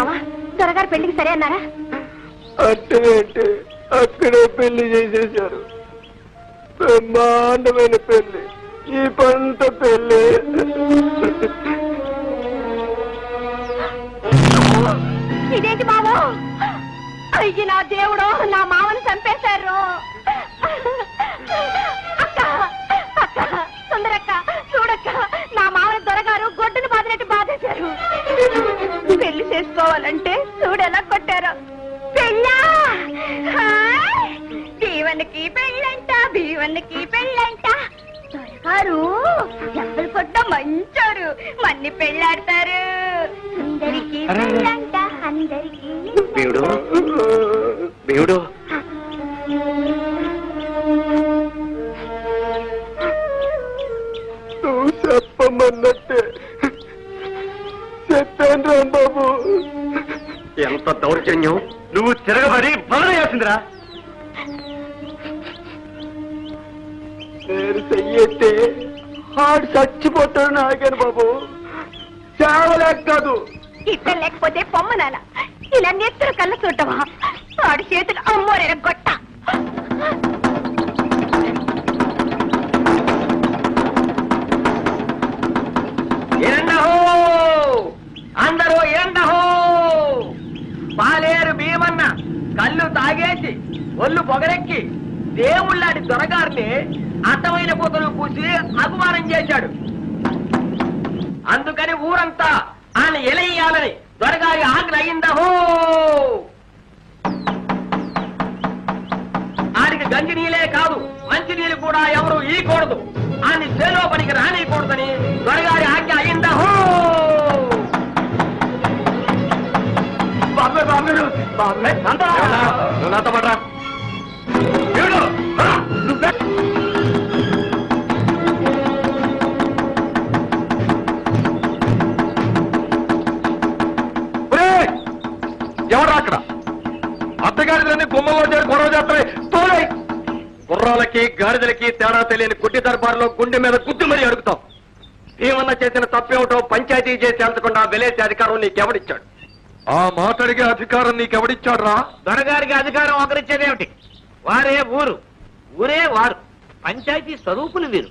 మామ దొరగారు పెళ్లికి సరే అన్నారా? అంటే అక్కడే పెళ్లి చేసేశారు. బ్రహ్మాండమైన పెళ్లి, ఈ పంట పెళ్లి. ఇదేంటి మావో? అయ్యి నా దేవుడు, నా మామని చంపేశారు. అక్క అక్క సుందరక్క చూడక్క, నా మామని దొరగారు గొడ్డును బాదినట్టు బాధేశారు. పెళ్లి చేసుకోవాలంటే చూడెలా కొట్టారు. పెళ్ళా? భీవన్నికి పెళ్ళంట, భీవన్నికి పెళ్ళంట. దొరగారు ఎవరు కొట్ట మంచారు, మన్ని పెళ్ళాడతారు. అందరికి పెళ్ళంట, అందరికి. దేవుడు దేవుడు నువ్వు చెప్పమన్నట్టే చెప్పాను రాంబాబు. ఎంత దౌర్జన్యం! నువ్వు తిరగబడి బలవేసిందిరా. నేను చెయ్యతే ఆడు చచ్చిపోతాడు నాగేను బాబు. చావలేక కాదు. ఇద్దరు లేకపోతే పొమ్మనాల ఇలా నెత్తురు కళ్ళ చూడటమా? వాడి చేతులు అమ్మోరేర గొట్ట. అందరూ ఏందహో! పాలేరు భీమన్న కళ్ళు తాగేసి ఒళ్ళు పొగరెక్కి దేవుళ్ళాడి దొరగారిని అడ్డమైన పూతలు పూసి అపమానం చేశాడు. అందుకని ఊరంతా ఆయన ఎలయ్యాలని దొరగారి ఆజ్ఞ అయిందహో. ఆడికి గంజి నీళ్ళే కాదు, మంచి నీళ్ళు కూడా ఎవరు ఈకూడదు, ఆయన చేలో పనికి రానియకూడదని దొరగారి ఆజ్ఞ అయిందహో. నాతో పడరా. ఎవరా అక్కడ? అత్తగారిదలన్నీ గుమ్మలో చేరి గొడవ చేస్తాయి. తోలై గుర్రాలకి గాడిదలకి తేడా తెలియని గుడ్డి దర్బారులో గుండె మీద గుద్దు మరీ అడుగుతాం. భీమన్న చేసిన తప్పేమిటో పంచాయతీ చేసి అంతకుండా వెలేసే అధికారం నీకెవడిచ్చాడు? ఆ మాట అడిగే అధికారం నీకెవడిచ్చాడు రా? దొరగారికి అధికారం ఒకరిచ్చేదేమిటి? వారే ఊరు, ఊరే వారు. పంచాయతీ స్వరూపులు వీరు.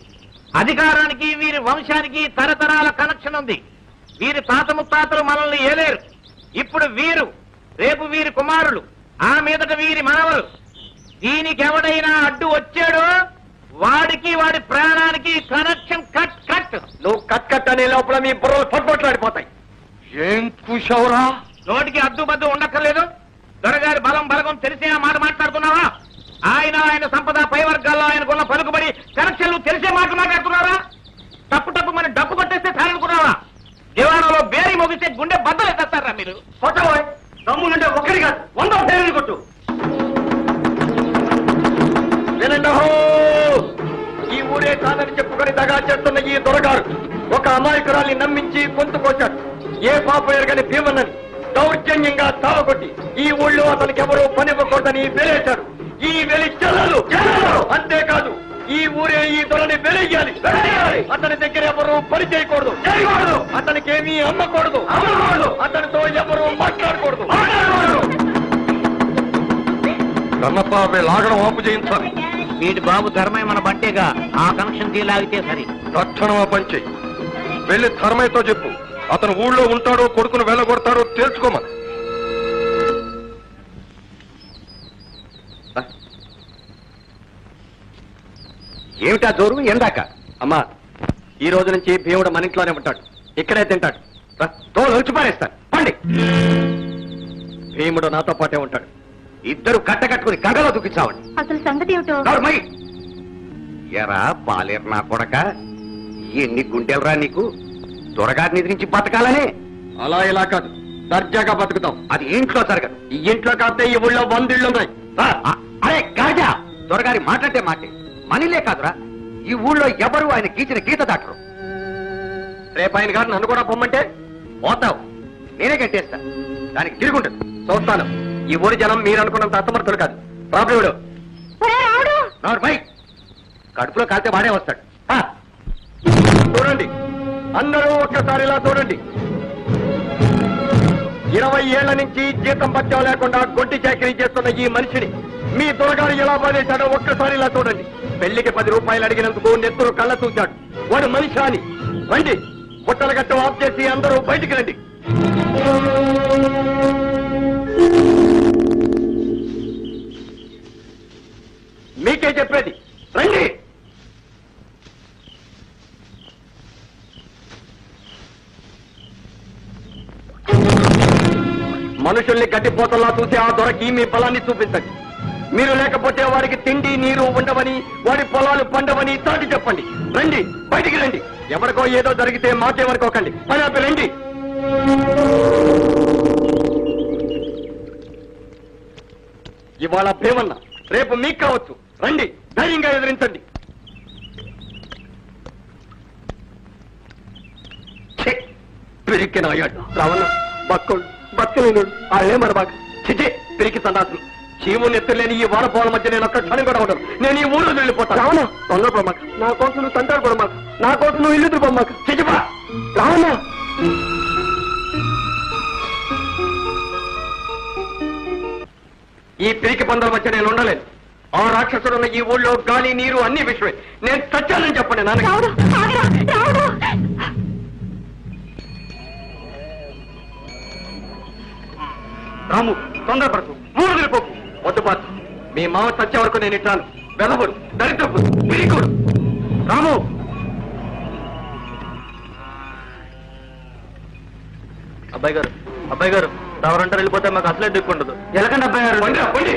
అధికారానికి వీరి వంశానికి తరతరాల కనెక్షన్ ఉంది. వీరి తాత ముత్తాతలు మనల్ని ఏలేరు. ఇప్పుడు వీరు, రేపు వీరి కుమారులు, ఆ మీదట వీరి మనవలు. దీనికి ఎవడైనా అడ్డు వచ్చాడో వాడికి వాడి ప్రాణానికి కనెక్షన్ కట్ కట్. నువ్వు కట్ కట్ అనే లోపల మీ బుర్రలు పట్టుబట్లాడిపోతాయి. ఏం కూసావురా? నోటికి అద్దుబద్దు ఉండక్కర్లేదు. దొరగారి బలం బలగం తెలిసే ఆ మాట మాట్లాడుతున్నావా? ఆయన సంపద పై వర్గాల్లో ఆయనకున్న పలుకుబడి కనెక్షన్లు తెలిసే మాట మాట్లాడుతున్నారా? తప్పు తప్పు మన డబ్బు కొట్టేస్తే చాలనుకున్నావా? దివాణంలో బేరీ మోగిస్తే గుండె బద్దలు ఎత్తారా మీరు? కొట్టబోయ్, దమ్ములుంటే ఒక్కడిగా 100 పేర్లు కొట్టు. వినండహో! ఈ ఊరే కాదని చెప్పుకొని దగా చేస్తున్న ఈ దొరగారు ఒక అమాయకురాల్ని నమ్మించి గొంతు కోశాడు. ఏ పాప ఎరగని భీమన్నని దౌర్జన్యంగా తావగొట్టి ఈ ఊళ్ళో అతనికి ఎవరో పనివ్వకూడదని వెలేశాడు. ఈ వెలి చెల్లలు. అంతేకాదు, ఈ ఊరే ఈ దొరని వెలయ్యాలి. అతని దగ్గర ఎవరు పని చేయకూడదు, అతనికి ఏమీ అమ్మకూడదు, అతనితో ఎవరు మాట్లాడకూడదు. కన్నప్ప లాగడం ఆపు చేయించాలి. వీటి బాబు ధర్మయ్య మన బంటేగా, ఆ కనెక్షన్ లాగితే సరి. తక్షణం ఆ పని చెయ్యి. వెళ్ళి ధర్మయ్యతో చెప్పు, అతను ఊళ్ళో ఉంటాడో కొడుకును వెళ్ళగొడతాడో తేల్చుకోమని. ఏమిటా జోరు? ఎందాక? అమ్మా, ఈ రోజు నుంచి భీముడు మన ఇంట్లోనే ఉంటాడు, ఇక్కడే తింటాడు. తోలు వచ్చి పారేస్తాను. పండి. భీముడు నాతో పాటే ఉంటాడు. ఇద్దరు కట్టకట్టుకుని గంగలో దూకించావండి. అసలు సంగతి ఏమిటో? ఎరా పాలేరు నా కొడక, ఎన్ని గుండెలరా నీకు? దొరగారిని ఎదిరించి బతకాలనే? అలా ఇలా కాదు, దర్జాగా బతుకుతాం. అది ఇంట్లో జరగదు. ఈ ఇంట్లో కాకపోతే ఈ ఊళ్ళో 100 ఇళ్ళు ఉన్నాయి. అరే గాజా, దొరగారి మాట్లాడితే మాటే, మనీలే కాదురా, ఈ ఊళ్ళో ఎవరు ఆయన గీచిన గీత దాటరు. రేపు ఆయన గారు నన్ను కూడా పొమ్మంటే పోతావు, నేనే కట్టేస్తా. దానికి తిరుగుంటుంది. చూస్తాను. ఈ ఊరి జనం మీరు అనుకున్నంత అసమర్థులు కాదు. ప్రాబ్లముడు కడుపులో కాల్తే వాడే వస్తాడు. చూడండి, అందరూ ఒక్కసారి ఇలా చూడండి. 20 ఏళ్ల నుంచి జీతం పత్యం లేకుండా గొడ్డి చాకరీ చేస్తున్న ఈ మనిషిని మీ దొరగారు ఎలా బాధేశాడో ఒక్కసారి ఇలా చూడండి. పెళ్లికి 10 రూపాయలు అడిగినందుకు నెత్తురు కళ్ళ చూశాడు. వాడు మనిషి అని. రండి, బుట్టల గట్టు ఆఫ్ చేసి అందరూ బయటికి రండి. మీకే చెప్పేది, రండి. మనుషుల్ని గడ్డిపోతల్లా చూసి ఆ దొరకి మీ బలాన్ని చూపించండి. మీరు లేకపోతే వారికి తిండి నీరు ఉండవని, వాడి పొలాలు పండవని చాటి చెప్పండి. రండి, బయటికి రండి. ఎవరికో ఏదో జరిగితే మాకేమనుకోకండి. పని ఆపి రండి. ఇవాళ భీమన్న, రేపు మీకు కావచ్చు. రండి, ధైర్యంగా ఎదిరించండి. పిరికినాయాడు రావణ బక్కడు బక్కలేనుడు వాళ్ళే మరబాక చిచే పిరికి సందాసులు. చీము నెత్తలేని ఈ వారపోల మధ్య నేను ఒక్క క్షణం కూడా ఉండను. నేను ఈ ఊరు వెళ్ళిపోతాను. రావణ తొందరపడమాక, నా కోసం నువ్వు తంటాడు పడమాక, నా కోసం నువ్వు ఇల్లు తిరుపమాక. చిచిపా రావణ. ఈ పిరికి పందల మధ్య నేను ఉండలేను. ఆ రాక్షసుడున్న ఈ ఊళ్ళో గాలి నీరు అన్ని విషయమే. నేను చచ్చానని చెప్పండి నాన్న. రాము తొందరపడకు, మూడు వెళ్ళిపోకు. వద్దుపాటు, మీ మామ చచ్చే వరకు నేను ఇట్టాను. వెదవుడు, దరిద్రపు, పిరికుడు. రాము అబ్బాయి గారు రావరంటారు వెళ్ళిపోతే మాకు అసలే దిక్కుండదు. ఎలాగండి అబ్బాయి గారు? పండి.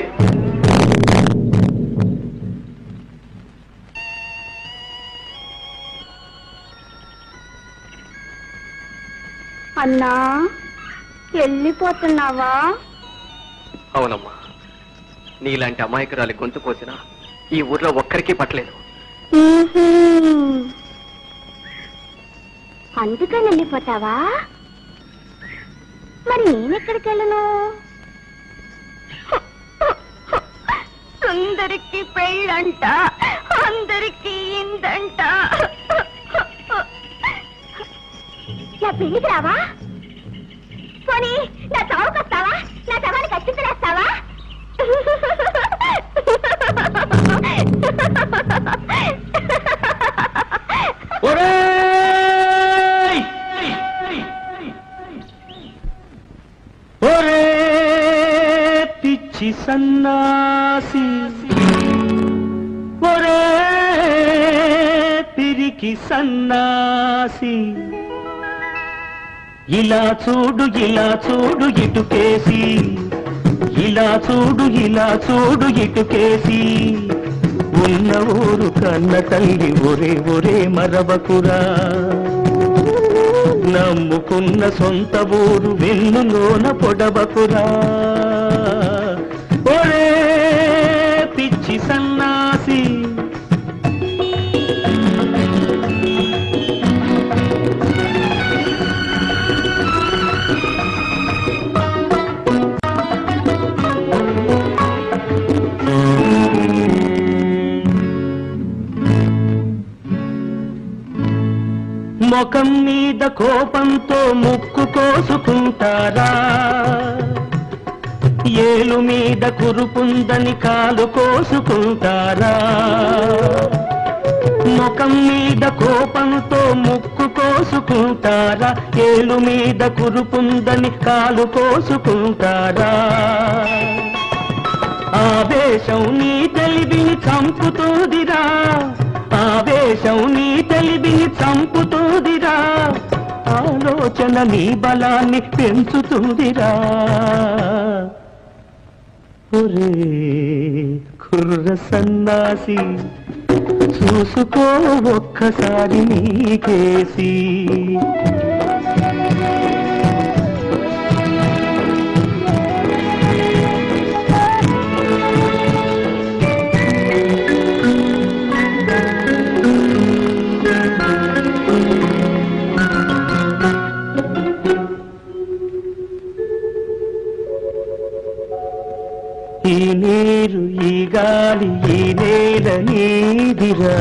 అన్నా, వెళ్ళిపోతున్నావా? అవునమ్మా, నీలాంటి అమాయకురాలి గొంతు కోసినా ఈ ఊర్లో ఒక్కరికి పట్టలేదు. అందుకని వెళ్ళిపోతావా? మరి నేనెక్కడికి వెళ్ళను? అందరికి పెళ్ళంట, అందరికి ఇందంట. నా పెళ్లికి రావా? పోనీ నా చావుకొస్తావా? నా శవానికి అచ్చింతలేస్తావా? పిచ్చి సన్నాసి, ఒరే పిరికి సన్నాసి, ఇలా చూడు ఇటుకేసి, ఇలా చూడు ఇటుకేసి, ఉన్న ఊరు కన్న తల్లి ఒరే మరవకురా, నమ్ముకున్న సొంత ఊరు వెన్నులోన పొడవకురా, ఒరే పిచ్చి సన్నాసి. ముఖం మీద కోపంతో ముక్కు కోసుకుంటారా, ఏలు మీద కురుపుందని కాలు కోసుకుంటారా, ముఖం మీద కోపంతో ముక్కు కోసుకుంటారా, ఏలు మీద కురుపుందని కాలు కోసుకుంటారా, ఆవేశం నీ తెలివిని చంపుతోదిరా, ఆవేశం నీ తెలివిని చంపుతోదిరా, ఆలోచన నీ బలాన్ని పెంచుతుందిరా, ఒరే కుర్ర సన్నాసి, చూసుకో ఒక్కసారి నీకేసి. ఈ నీరు ఈ గాలి ఈ నేల నీదిరా,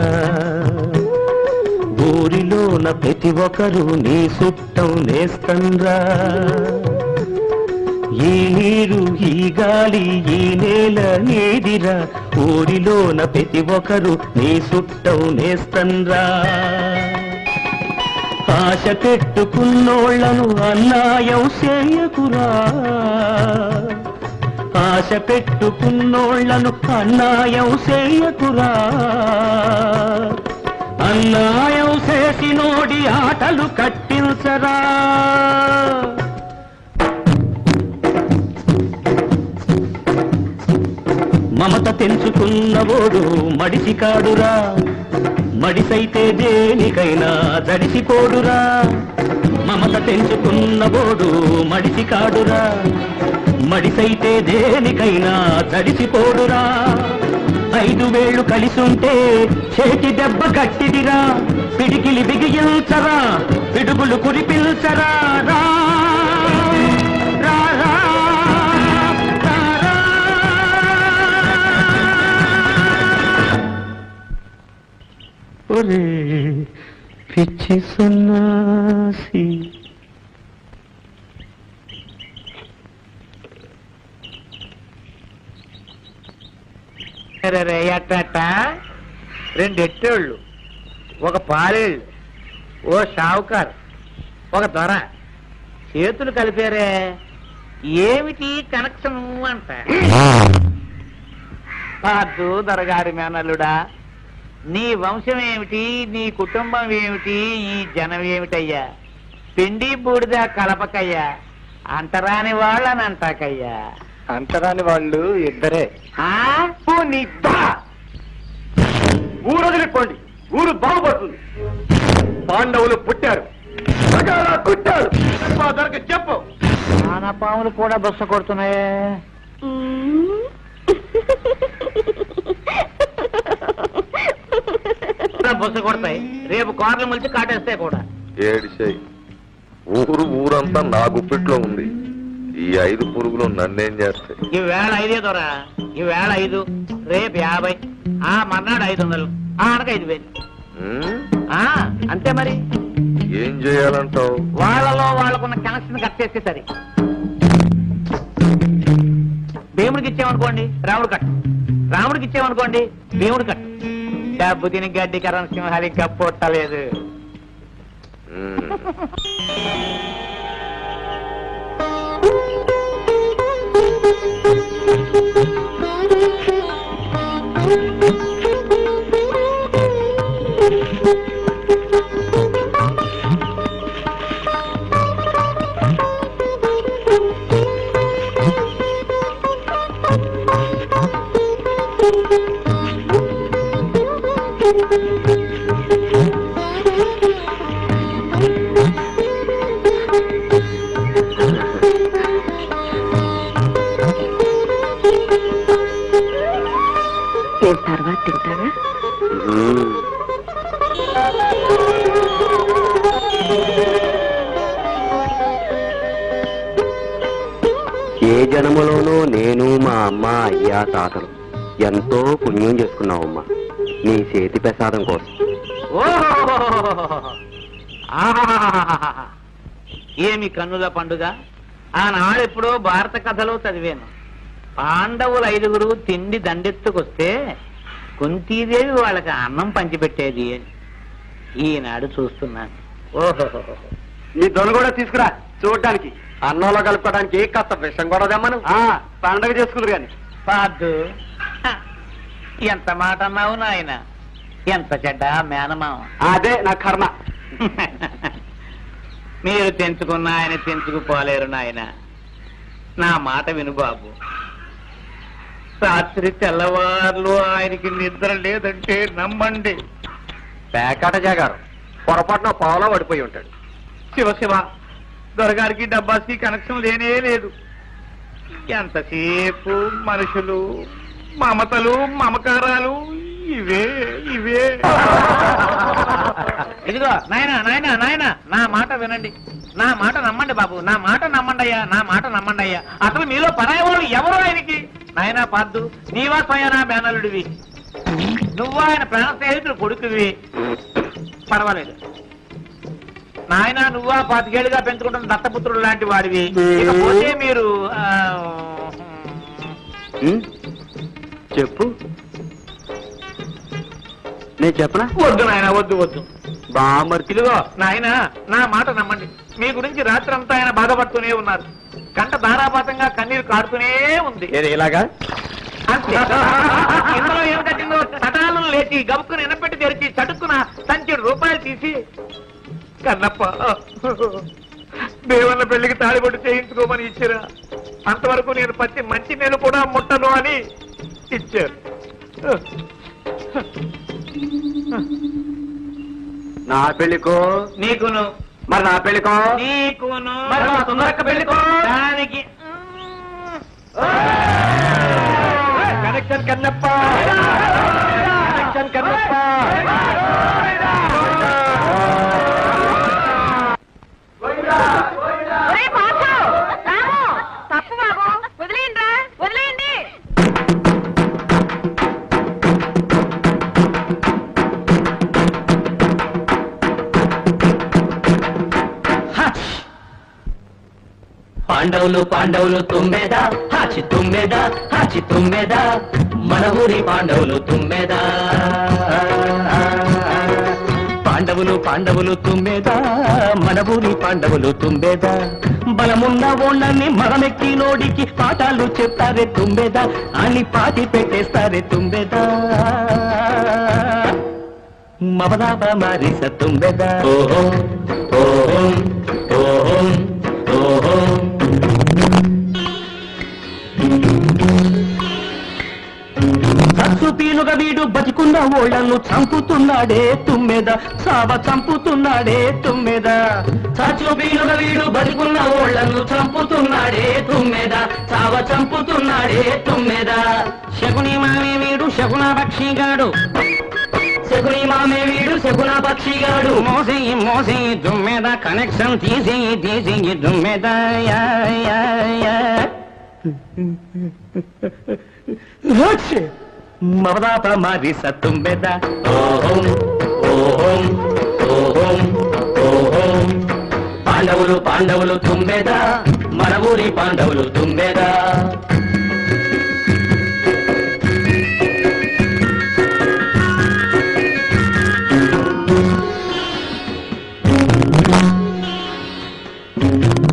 ఊరిలోన ప్రతి ఒక్కరు నీ సుట్టం నేస్తంరా, నీరు ఈ గాలి ఈ నేల నీదిరా ఊరిలోన ప్రతి ఒక్కరు నీ సుట్టం నేస్తండ్రా ఆశ పెట్టుకున్నోళ్లను అన్యాయం చేయకురా ఆశ పెట్టుకున్నోళ్లను అన్యాయం చేయకురా అన్యాయం చేసినోడి ఆటలు కట్టించరా మమత తెంచుకున్నవోడు మడిసి కాడురా మడిసైతే దేనికైనా జడిసిపోడురా మమత తెంచుకున్నవోడు మడిసి కాడురా మడిసైతే దేనికైనా జడిసిపోడురా 5 వేళ్ళు కలిసుంటే చేతి దెబ్బ గట్టిదిరా పిడికిలి బిగియించరా పిడుగులు కురిపిల్చరా రా ఒరే పిచ్చి సన్నాసి అట్ట 2 ఎట్టేళ్ళు ఒక పాలేళ్ళు ఓ షావుకారు ఒక దొర చేతులు కలిపారే ఏమిటి కనెక్షన్ అంట పాదు దొరగారి మేనల్లుడా నీ వంశం ఏమిటి నీ కుటుంబం ఏమిటి ఈ జనం ఏమిటయ్యా పిండి బూడిద కలపకయ్యా అంటరాని వాళ్ళని అంటాకయ్యా అంటరాని వాళ్ళు ఇద్దరే ఊరు వదిలిపోండి ఊరు బాగుపడుతుంది పాండవులు పుట్టారు కుట్టారు చెప్పు పాములు కూడా బొస్స కొడుతున్నాయే బొస్స కొడతాయి రేపు కార్లు మలిచి కాటేస్తాయి కూడా ఏడిసాయి ఊరంతా నా గుప్పిట్లో ఉంది ఈ 5 పురుగులు నన్నేం చేస్తాయి ఈవేళ 5 దొరా ఈవేళ 5 రేపు 50 ఆ మర్నాడు 500 ఆనక 5000 అంతే మరి ఏం చేయాలంటావు వాళ్ళలో వాళ్ళకున్న కనెక్షన్ కట్ చేస్తే సరి భీముడికి ఇచ్చామనుకోండి రాముడు కట్ రాముడికి ఇచ్చామనుకోండి భీముడు కట్ డబ్బు తిని గడ్డి కరణ్ సింహాలి కప్పొట్టలేదు తర్వాత తింటారా ఏ జన్మలోనూ నేను మా అమ్మ అయ్యా తాతలు ఎంతో పుణ్యం చేసుకున్నావమ్మా నీ చేతి ప్రసాదం కోసం ఏమి కన్నుల పండుగ ఆనాడెప్పుడో భారత కథలో చదివాను పాండవులు 5గురు తిండి దండెత్తుకొస్తే కుంతీదేవి వాళ్ళకి అన్నం పంచిపెట్టేది అని ఈనాడు చూస్తున్నాను ఓహో నీ దొన కూడా తీసుకురా చూడడానికి అన్నంలో కలుపుకోవడానికి కాస్త విషం కూడా తెమ్మను పండగ చేసుకుందరు కానీ పాదు ఎంత మాట అన్నావు నాయన ఎంత చెడ్డ మేనమావ అదే నా కర్మ మీరు తెంచుకున్న ఆయన తెంచుకుపోలేరు నాయన నా మాట విను బాబు రాత్రి తెల్లవారులు ఆయనకి నిద్ర లేదంటే నమ్మండి పేకాట జాగారు పొరపాటున పావులో పడిపోయి ఉంటాడు శివ శివ దొరగారికి డబ్బాకి కనెక్షన్ లేనే లేదు ఎంతసేపు మనుషులు మమతలు మమకారాలు ఇవే ఇవే ఇదిగో నాయనా నాయనా నాయనా నా మాట వినండి నా మాట నమ్మండి బాబు నా మాట నమ్మండి అయ్యా నా మాట నమ్మండి అయ్యా అసలు మీలో పరాయి వాళ్ళు ఎవరు ఆయనకి నాయనా పాద్దు నీవా స్వయానా మేనలుడివి నువ్వు ఆయన ప్రాణ స్నేహితుడు కొడుకువి పర్వాలేదు నాయన నువ్వా 25 ఏళ్ళుగా పెంచుకుంటున్న దత్తపుత్రుడు లాంటి వాడివి ఇకపోతే మీరు నేను చెప్పనా? వద్దు నాయన, వద్దు వద్దు. బామర్తిలుగా నాయన, నా మాట నమ్మండి. మీ గురించి రాత్రి అంతా ఆయన బాధపడుతూనే ఉన్నారు. కంట ధారాపాతంగా కన్నీరు కాడుతూనే ఉంది. ఇలాగా అంతే. ఇందులో ఏం కట్టిందో చటాలను లేచి గబుక్కుని ఎనపెట్టి తెరిచి చటుక్కున ₹1000 తీసి, కన్నప్ప దేవన్న పెళ్లికి తాళిబొట్టు చేయించుకోమని ఇచ్చిరా, అంతవరకు నేను పచ్చి మంచి నీళ్ళు కూడా ముట్టను అని ఇచ్చారు. నా పెళ్లికో నీకును, మరి నా పెళ్లికో నీకును, మరి మా సుందరక్క పెళ్లికో దానికి కనెక్షన్ కన్నప్ప, కనెక్షన్ కన్నప్ప. ఒరే బాబు, రాము, తప్పు బాబు, వదిలేయండి, వదిలేయండి. పాండవులు పాండవులు తుమ్మెదా, హాచి తుమ్మెదా, హాచి తుమ్మెదా, మన ఊరి పాండవులు తుమ్మెదా. పాండవులు పాండవులు తుమ్మెదా, మన ఊరి పాండవులు తుమ్మెదా. బలమున్న ఓళ్ళని మరమెక్కి నోడికి పాఠాలు చెప్తారే తుమ్మెదా, అని పాతి పెట్టేస్తారే తుమ్మెదా. మమదాప మారిస తుమ్మెదా. ఓహో ఓహో ఓహో ఓహో. సత్సు పీనుగా వీడు బతికున్న ఓళ్లను చంపుతున్నాడే తుమ్మెదా, సావ చంపుతున్నాడే తుమ్మెదా. సత్సు పీనుగా వీడు బతికున్న ఓళ్లను చంపుతున్నాడే తుమ్మెదా, సావ చంపుతున్నాడే తుమ్మెదా. శకుని మామే వీడు శకున పక్షిగాడు, శకుని మామే వీడు శకున పక్షిగాడు. మోసేయి మోసేయి తుమ్మెద, కనెక్షన్ తీసేయి తీసేయి తుమ్మెద. మమదాప మారిస తుమ్మెద. ఓహోం ఓహోం ఓహోం ఓహోం. పాండవులు పాండవులు తుమ్మెద, మన ఊరి పాండవులు తుమ్మెద.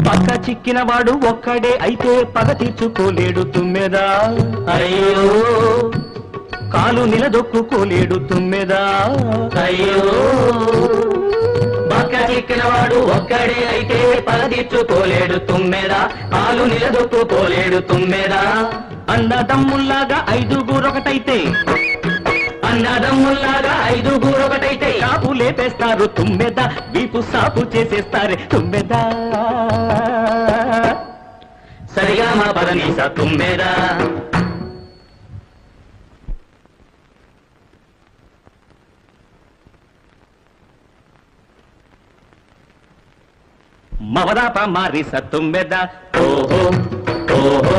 పక్క చిక్కిన వాడు ఒక్కడే అయితే పగ తీర్చుకోలేడు తుమ్మెదా. అయ్యో కాలు నిలదొక్కుకోలేడు తుమ్మెదా. అయ్యో పక్క చిక్కిన వాడు ఒక్కడే అయితే పగ తీర్చుకోలేడు తుమ్మెదా, కాలు నిలదొక్కుకోలేడు తుమ్మెదా. అన్నదమ్ముల్లాగా 5గురు ఒకటైతే, అన్నదమ్ముల్లాగా 5గురు ఒకటైతే కాపు లేపేస్తారు తుమ్మెదా, వీపు సాపు చేసేస్తారే తుమ్మెదా. సరిగా మా పదనీస తుమ్మెదా. మవదాప మారిస తుమ్మెదా. ఓహో ఓహో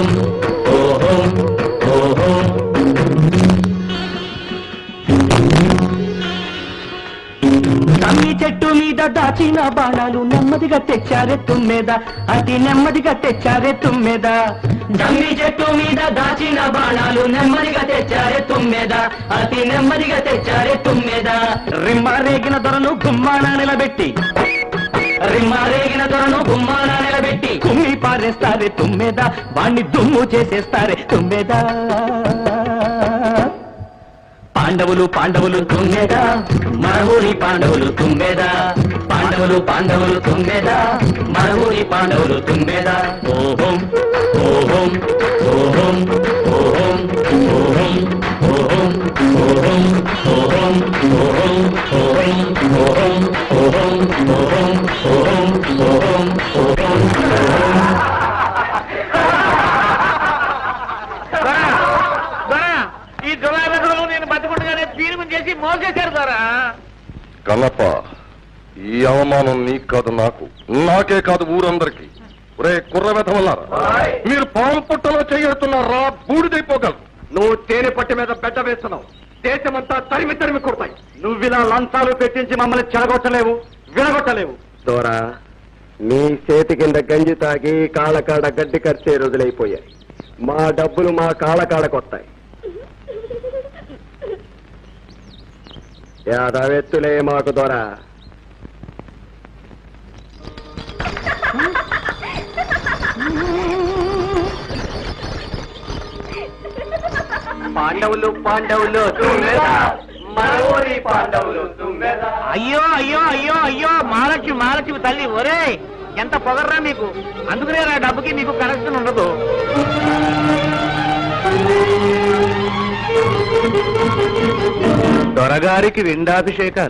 ఓహో ఓహో. తమ్మి చెట్టు మీద దాచిన బాణాలు నెమ్మదిగా తెచ్చారే తుమ్మెదా, అతి నెమ్మదిగా తెచ్చారే తుమ్మెదా. తమ్మి చెట్టు మీద దాచిన బాణాలు నెమ్మదిగా తెచ్చారే తుమ్మెదా, అతి నెమ్మదిగా తెచ్చారే తుమ్మెదా. రిమ్మారేగిన దొరను గుమ్మాన నిలబెట్టి, రిమ్మారేగిన దొరను గుమ్మాన నిలబెట్టి కుమ్మి పారేస్తారే తుమ్మెదా, వాణ్ణి దుమ్ము చేసేస్తారే తుమ్మెదా. పాండవులు పాండవులు తుమ్మెదా, మన ఊరి పాండవులు తుమ్మెదా. పాండవులు పాండవులు తుమ్మెదా, మన ఊరి పాండవులు తుమ్మెదా. ఓహోం ఓహోం ఓహోం ఓహోం ఓహోం ఓహోం ఓహోం ఓహోం ఓహోం ఓహోం ఓహోం ఓహోం ఓహోం ఓహోం ఓహోం ఓహోం. ఈ దురాగతులు నేను బతుకుండగానే పీనుగు చేసి మోసేశారు ద్వారా. కన్నప్ప, ఈ అవమానం నీకు కాదు నాకు, నాకే కాదు ఊరందరికీ. ఒరే కుర్ర వెధవల్లారా, మీరు పాము పుట్టలో చేయడుతున్నారా, బూడిదైపోగలరు. నువ్వు తేనె పట్టు మీద బెడ్డ వేస్తున్నావు, దేశమంతా తరిమి తరిమి కొడతాయి. నువ్విలా లంచాలు పెట్టించి మమ్మల్ని చెడగొట్టలేవు, వినగొట్టలేవు. దోరా, నీ చేతి కింద గంజి తాగి కాళ్ళకాడ గడ్డి ఖర్చే రోజులైపోయాయి. మా డబ్బులు మా కాళ్ళకాడకొస్తాయి. యాదవెత్తులే మాకు దొర. పాండవులు పాండవులు తుమ్మెద, మన ఊరి పాండవులు తుమ్మెద. అయ్యో అయ్యో అయ్యో అయ్యో మహాలక్ష్మి మహాలక్ష్మి తల్లి, ఒరే ఎంత పొగర్రా మీకు. అందుకనే నా డబ్బుకి మీకు కనెక్షన్ ఉండదు. దొరగారికి విండాభిషేకాలు.